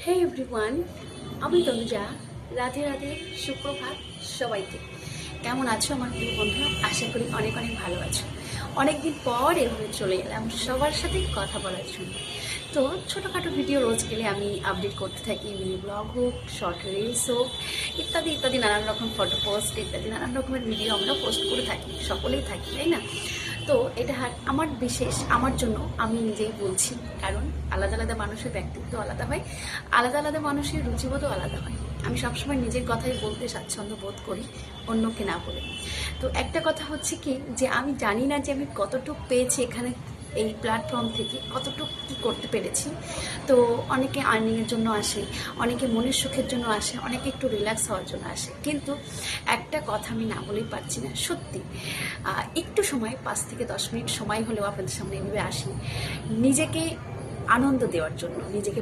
হে everyone, আমি তনুজা। রাধে রাধে, সুপ্রভাত সবাইকে। কেমন আছো আমার প্রিয় বন্ধুরা? আশা করি অনেক অনেক ভালো আছো। অনেকদিন পর এভাবে চলে এলাম সবার সাথে কথা বলার জন্য। তো ছোটোখাটো ভিডিও রোজ গেলে আমি আপডেট করতে থাকি, মিনি ব্লগ হোক, শর্ট রিলস হোক, ইত্যাদি ইত্যাদি নানান রকম ফটো পোস্ট ইত্যাদি নানান রকমের ভিডিও আমরা পোস্ট করে থাকি, সকলেই থাকি, তাই না? তো এটা আমার বিশেষ, আমার জন্য আমি নিজেই বলছি, কারণ আলাদা আলাদা মানুষের ব্যক্তিত্ব আলাদা হয়, আলাদা আলাদা মানুষের রুচিবোধও আলাদা হয়। আমি সবসময় নিজের কথাই বলতে স্বাচ্ছন্দ্য বোধ করি, অন্যকে না বলে। তো একটা কথা হচ্ছে কি, যে আমি জানি না যে আমি কতটুকু পেয়েছি এখানে, এই প্ল্যাটফর্ম থেকে কতটুকু কী করতে পেরেছি। তো অনেকে আর্নিংয়ের জন্য আসে, অনেকে মনের সুখের জন্য আসে, অনেকে একটু রিল্যাক্স হওয়ার জন্য আসে। কিন্তু একটা কথা আমি না বলেই পারছি না, সত্যি একটু সময় 5 থেকে 10 মিনিট সময় হলেও আপনাদের সামনে এভাবে আসি নিজেকে আনন্দ দেওয়ার জন্য, নিজেকে